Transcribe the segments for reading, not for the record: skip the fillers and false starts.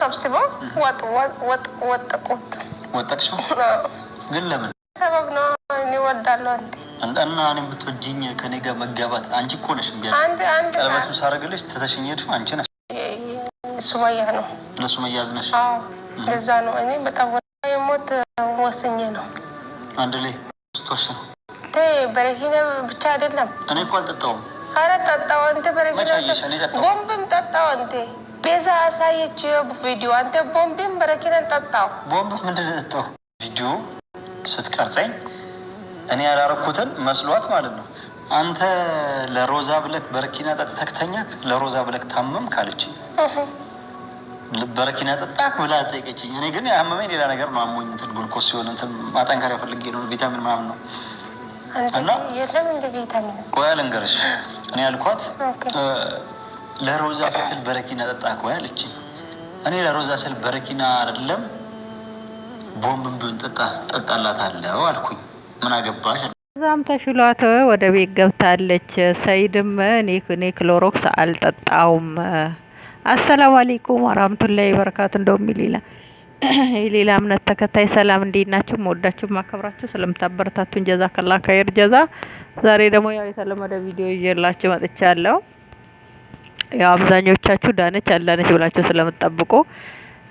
ሰብስበው ወጠቅሽው ግን ለምን ሰበብ ነው? እኔ ወዳለሁ አንተ እና እኔም ብትወጂኝ ከኔ ጋር መጋባት አንቺ እኮ ነሽ እንዴ? ቀለበቱን ሳረግልሽ ተተሽኝ ሄድሽው አንቺ ነሽ። ሱመያ ነው ለሱመያ ያዝነሽ? አዎ ለዛ ነው። እኔ በጣም የሞት ወስኜ ነው አንድ ላይ ስትወስን በረኪና ብቻ አይደለም። እኔ እኮ አልጠጣሁም። ኧረ ጠጣሁ አንተ በረኪና ቦምብም ጠጣሁ አንተ ቤዛ አሳየች ቪዲዮ። አንተ ቦምብም በረኪናን ጠጣሁ። ቦምብ ምንድን ነው የጠጣው? ቪዲዮ ስትቀርጸኝ እኔ ያላረኩትን መስሏት ማለት ነው። አንተ ለሮዛ ብለክ በረኪና ጠጥተህ ተኛክ፣ ለሮዛ ብለክ ታመም ካለችኝ በረኪና ጠጣክ ብላ ጠይቀችኝ። እኔ ግን ያመመኝ ሌላ ነገር ነው። አሞኝ እንትን ግሉኮስ ሲሆን እንትን ማጠንከሪያ ፈልጌ ነው፣ ቪታሚን ምናምን ነው። እና የለም እንደ ቪታሚን ቆይ ልንገርሽ፣ እኔ ያልኳት ለሮዛ ስትል በረኪና ጠጣክ ወይ አለችኝ። እኔ ለሮዛ ስል በረኪና አይደለም ቦምብም ቢሆን ጠጣላታለሁ አልኩኝ። ምን አገባሽ? እዛም ተሽሏት ወደ ቤት ገብታለች። ሰይድም እኔ ክሎሮክስ አልጠጣውም። አሰላሙ አለይኩም ወራህመቱላሂ ወበረካቱ። እንደውም ሌላ እምነት ተከታይ ሰላም፣ እንዴት ናችሁ? ወዳችሁ ማከብራችሁ ስለምታበረታቱን ጀዛከላ ኸይር ጀዛ። ዛሬ ደግሞ ያው የተለመደ ቪዲዮ ይዤላችሁ መጥቻለሁ። ያው አብዛኞቻችሁ ዳነች አላነች ብላችሁ ስለምትጠብቁ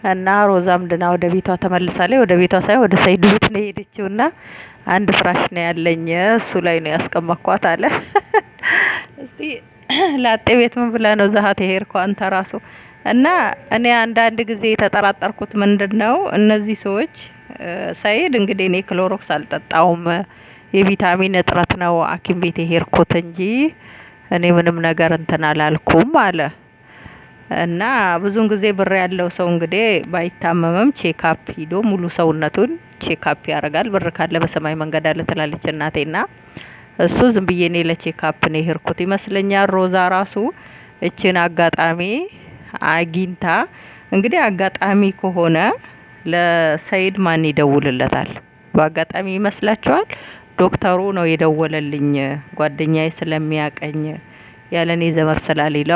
እና ሮዛም ድና ወደ ቤቷ ተመልሳለች። ወደ ቤቷ ሳይሆን ወደ ሰይድ ቤት ነው የሄደችውና አንድ ፍራሽ ነው ያለኝ እሱ ላይ ነው ያስቀመጥኳት አለ። እስቲ ላጤ ቤት ምን ብላ ነው ዛሃት የሄድከው አንተ ራሱ? እና እኔ አንዳንድ ጊዜ የተጠራጠርኩት ምንድነው እነዚህ ሰዎች ሰይድ እንግዲህ እኔ ክሎሮክስ አልጠጣውም የቪታሚን እጥረት ነው ሐኪም ቤት የሄድኩት እንጂ እኔ ምንም ነገር እንትን አላልኩም አለ። እና ብዙን ጊዜ ብር ያለው ሰው እንግዲህ ባይታመምም ቼክአፕ ሂዶ ሙሉ ሰውነቱን ቼክአፕ ያደርጋል። ብር ካለ በሰማይ መንገድ አለ ትላለች እናቴና እሱ ዝም ብዬ እኔ ለቼክአፕ ነው የሄድኩት ይመስለኛል። ሮዛ ራሱ እችን አጋጣሚ አግኝታ እንግዲህ አጋጣሚ ከሆነ ለሰይድ ማን ይደውልለታል? በአጋጣሚ ይመስላችኋል? ዶክተሩ ነው የደወለልኝ ጓደኛዬ ስለሚያቀኝ ያለኔ ዘመር ስላሌለ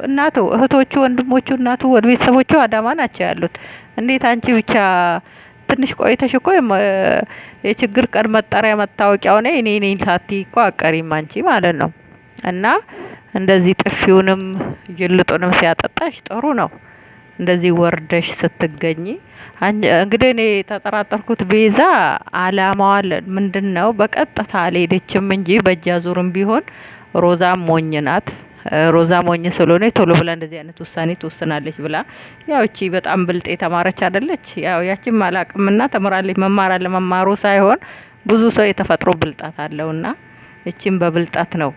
እናቱ እህቶቹ ወንድሞቹ እናቱ ወደ ቤተሰቦቹ አዳማ ናቸው ያሉት። እንዴት አንቺ ብቻ ትንሽ ቆይተሽ እኮ የችግር ቀን መጠሪያ መታወቂያው ነው እኔ ሳቲ እኮ አቀሪም አንቺ ማለት ነው። እና እንደዚህ ጥፊውንም ጅልጡንም ሲያጠጣሽ ጥሩ ነው እንደዚህ ወርደሽ ስትገኝ። እንግዲህ እኔ ተጠራጠርኩት ቤዛ አላማዋ ምንድነው? በቀጥታ አልሄደችም እንጂ በእጅ አዙርም ቢሆን ሮዛ ሞኝ ናት። ሮዛ ሞኝ ስለሆነ ቶሎ ብላ እንደዚህ አይነት ውሳኔ ትወስናለች ብላ ያው እቺ በጣም ብልጥ የተማረች አይደለች። ያው ያቺም አላቅምና ተምራለች። መማር አለ መማሩ ሳይሆን ብዙ ሰው የተፈጥሮ ብልጣት አለውና እቺም በብልጣት ነው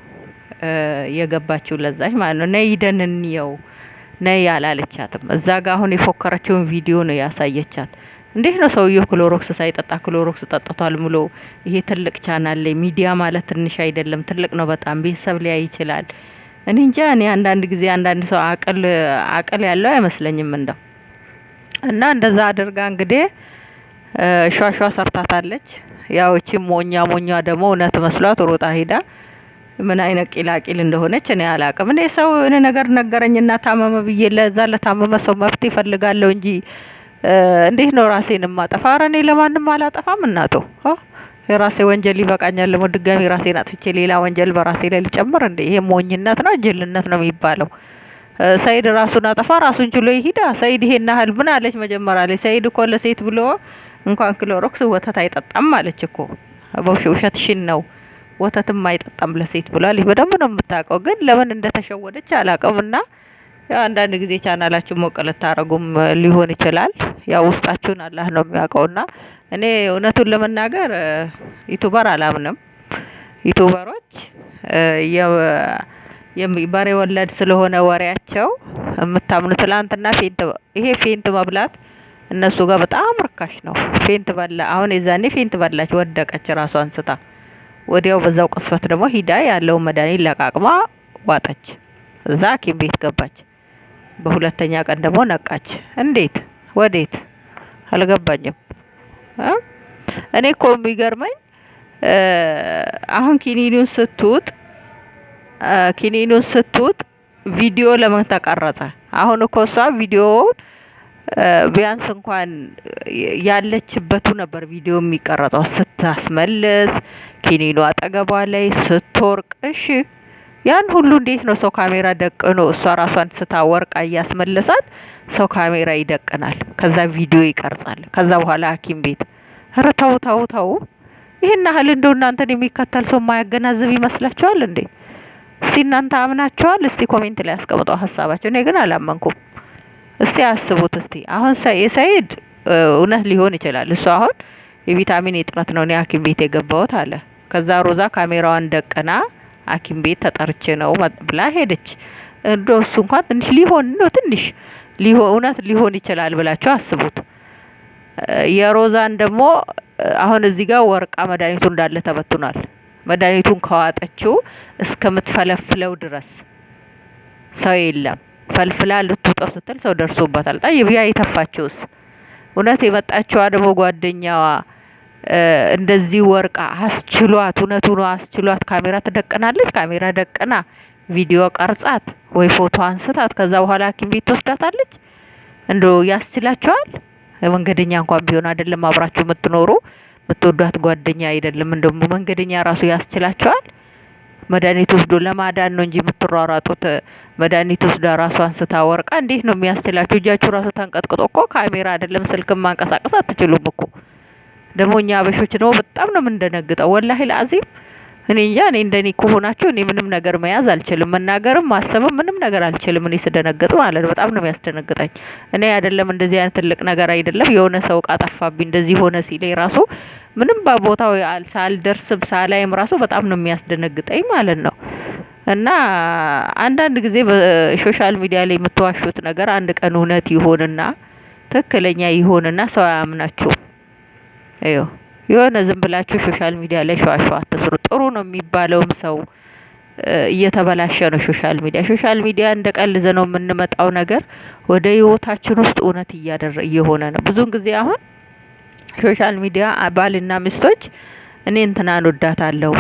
የገባችው ለዛች ማለት ነው። ነይ ይደንንየው ነይ ያላለቻትም እዛ ጋር አሁን የፎከረችውን ቪዲዮ ነው ያሳየቻት። እንዴት ነው ሰውየው ክሎሮክስ ሳይጠጣ ክሎሮክስ ጠጥቷል ብሎ ይሄ ትልቅ ቻናል ላይ ሚዲያ ማለት ትንሽ አይደለም ትልቅ ነው በጣም ቤተሰብ ሊያይ ይችላል። እኔ እንጃ እኔ አንዳንድ ጊዜ አንዳንድ ሰው አቅል ያለው አይመስለኝም እንደው። እና እንደዛ አድርጋ እንግዲህ ሿሿ ሰርታታለች። ያው እቺ ሞኛ ደግሞ እውነት መስሏት ሮጣ ሄዳ ምን አይነት ቂላቂል እንደሆነች እኔ አላቅም። እኔ ሰው እኔ ነገር ነገረኝና ታመመ ብዬ ለዛ ለታመመ ሰው መፍትሄ እፈልጋለሁ እንጂ እንዴት ነው ራሴን ማጠፋ? ኧረ እኔ ለማንም አላጠፋም እናቱ። የራሴ ወንጀል ይበቃኛል። ለሞ ድጋሚ ራሴን አጥፍቼ ሌላ ወንጀል በራሴ ላይ ልጨምር እንዴ? ይሄ ሞኝነት ነው ጅልነት ነው የሚባለው። ሰይድ ራሱን አጠፋ ራሱን ችሎ ይሄዳ። ሰይድ ይሄን ያህል ምን አለች መጀመሪያ ላይ? ሰይድ እኮ ለሴት ብሎ እንኳን ክሎሮክስ ወተት አይጠጣም አለች እኮ። ውሸትሽን ነው ወተትም አይጠጣም ለሴት ብሏል። በደንብ ነው የምታውቀው፣ ግን ለምን እንደተሸወደች አላውቅምና ያው አንዳንድ ጊዜ ቻናላችሁ ሞቅ ልታረጉም ሊሆን ይችላል። ያው ውስጣችሁን አላህ ነው የሚያውቀውና እኔ እውነቱን ለመናገር ዩቲዩበር አላምንም። ዩቲዩበሮች የበሬ ወለድ ስለሆነ ወሬያቸው የምታምኑ ትላንትና ፌንት መብላት እነሱ ጋር በጣም ርካሽ ነው። ፌንት በላ አሁን የዛኔ ፌንት በላች ወደቀች ራሷን ስታ ወዲያው በዛው ቅስፈት ደግሞ ሂዳ ያለውን መድኃኒት ለቃቅማ ዋጠች። እዛ ሐኪም ቤት ገባች። በሁለተኛ ቀን ደግሞ ነቃች። እንዴት ወዴት አልገባኝም። እኔ እኮ የሚገርመኝ አሁን ኪኒኑን ስትውጥ ቪዲዮ ለምን ተቀረጸ? አሁን እኮ እሷ ቪዲዮውን ቢያንስ እንኳን ያለችበቱ ነበር ቪዲዮ የሚቀረጸው ስታስመልስ ኪኒኑ አጠገቧ ላይ ስትወርቅ። እሺ ያን ሁሉ እንዴት ነው ሰው ካሜራ ደቅኖ እሷ ራሷን ስታወርቅ እያስመለሳት ሰው ካሜራ ይደቅናል፣ ከዛ ቪዲዮ ይቀርጻል፣ ከዛ በኋላ ሐኪም ቤት። ኧረ ተው ተው ተው። ይሄን ያህል እንደው እናንተን የሚከተል ሰው የማያገናዝብ ይመስላችኋል እንዴ? እስቲ እናንተ አምናችኋል? እስቲ ኮሜንት ላይ አስቀምጠው ሀሳባቸው። እኔ ግን አላመንኩም። እስቲ አስቡት። እስቲ አሁን የሰይድ እውነት ሊሆን ይችላል። እሱ አሁን የቪታሚን እጥረት ነው እኔ ሐኪም ቤት የገባሁት አለ። ከዛ ሮዛ ካሜራዋን ደቅና ሐኪም ቤት ተጠርቼ ነው ብላ ሄደች። እንደው እሱ እንኳን ትንሽ ሊሆን ነው ትንሽ እውነት ሊሆን ይችላል ብላችሁ አስቡት። የሮዛን ደግሞ አሁን እዚህ ጋር ወርቃ መድኃኒቱ እንዳለ ተበትኗል። መድኃኒቱን ከዋጠችው እስከምትፈለፍለው ድረስ ሰው የለም። ፈልፍላ ልትውጠው ስትል ሰው ደርሶባታል። ጠይብ ያ የተፋችውስ እውነት የመጣችዋ ደግሞ ጓደኛዋ እንደዚህ ወርቃ አስችሏት እውነቱ ነው አስችሏት ካሜራ ትደቅናለች። ካሜራ ደቅና ቪዲዮ ቀርጻት ወይ ፎቶ አንስታት ከዛ በኋላ ሐኪም ቤት ትወስዳታለች። እንደው ያስችላቸዋል? መንገደኛ እንኳን ቢሆን አይደለም አብራችሁ የምትኖሩ የምትወዷት ጓደኛ አይደለም እንደው መንገደኛ ራሱ ያስችላቸዋል? መድኃኒት ወስዶ ለማዳን ነው እንጂ የምትሯሯጡት። መድኃኒት ወስዳ ራሷን ስታወርቃ እንዴት ነው የሚያስችላችሁ? እጃችሁ ራሱ ተንቀጥቅጦ እኮ ካሜራ አይደለም ስልክም ማንቀሳቀስ አትችሉም እኮ። ደግሞ እኛ አበሾች ደግሞ በጣም ነው የምንደነግጠው። ወላሂ ለአዚም እኔ እንጃ። እኔ እንደኔ ከሆናችሁ እኔ ምንም ነገር መያዝ አልችልም፣ መናገርም ማሰብም ምንም ነገር አልችልም። እኔ ስደነግጥ ማለት በጣም ነው የሚያስደነግጠኝ። እኔ አይደለም እንደዚህ አይነት ትልቅ ነገር አይደለም የሆነ ሰው እቃ ጠፋብኝ እንደዚህ ሆነ ሲለኝ ራሱ ምንም በቦታው ሳልደርስም ሳላይም ራሱ በጣም ነው የሚያስደነግጠኝ ማለት ነው። እና አንዳንድ ጊዜ በሶሻል ሚዲያ ላይ የምትዋሹት ነገር አንድ ቀን እውነት ይሆንና ትክክለኛ ይሆንና ሰው አያምናችሁም። አይዮ የሆነ ዝም ብላችሁ ሶሻል ሚዲያ ላይ ሸዋሸዋ አትስሩ። ጥሩ ነው የሚባለውም ሰው እየተበላሸ ነው ሶሻል ሚዲያ። ሶሻል ሚዲያ እንደ ቀልድ ነው የምንመጣው ነገር ወደ ህይወታችን ውስጥ እውነት እየሆነ ነው። ብዙን ጊዜ አሁን ሶሻል ሚዲያ ባልና ሚስቶች እኔ እንትናን ወዳታለሁ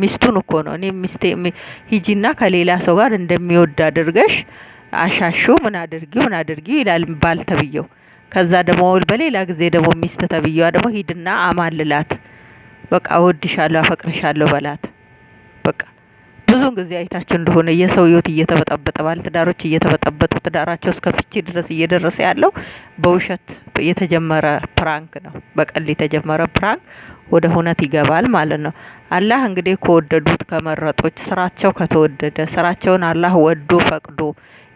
ሚስቱን እኮ ነው እኔ ሚስቴ ሂጂና ከሌላ ሰው ጋር እንደሚወድ አድርገሽ አሻሹ ምን አድርጊው ይላል ባል ተብየው። ከዛ ደግሞ በሌላ ጊዜ ደግሞ ሚስት ተብየዋ ደግሞ ሂድና አማልላት በቃ እወድሻለሁ አፈቅርሻለሁ በላት። በቃ ብዙን ጊዜ አይታችሁ እንደሆነ የሰው ህይወት እየተበጠበጠ ባለትዳሮች እየተበጠበጡ ትዳራቸው እስከ ፍቺ ድረስ እየደረሰ ያለው በውሸት የተጀመረ ፕራንክ ነው። በቀል የተጀመረ ፕራንክ ወደ እውነት ይገባል ማለት ነው። አላህ እንግዲህ ከወደዱት ከመረጦች ስራቸው ከተወደደ ስራቸውን አላህ ወዶ ፈቅዶ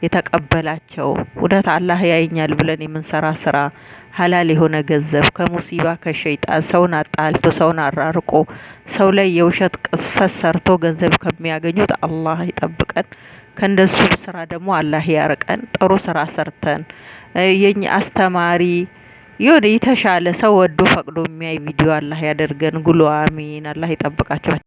የተቀበላቸው እውነት አላህ ያየኛል ብለን የምንሰራ ስራ ሀላል የሆነ ገንዘብ ከሙሲባ ከሸይጣን ሰውን አጣልቶ ሰውን አራርቆ ሰው ላይ የውሸት ቅስፈት ሰርቶ ገንዘብ ከሚያገኙት አላህ ይጠብቀን። ከእንደሱ ስራ ደግሞ አላህ ያርቀን። ጥሩ ስራ ሰርተን የኛ አስተማሪ የሆነ የተሻለ ሰው ወዶ ፈቅዶ የሚያይ ቪዲዮ አላህ ያደርገን። ጉሉ አሚን። አላህ ይጠብቃቸው።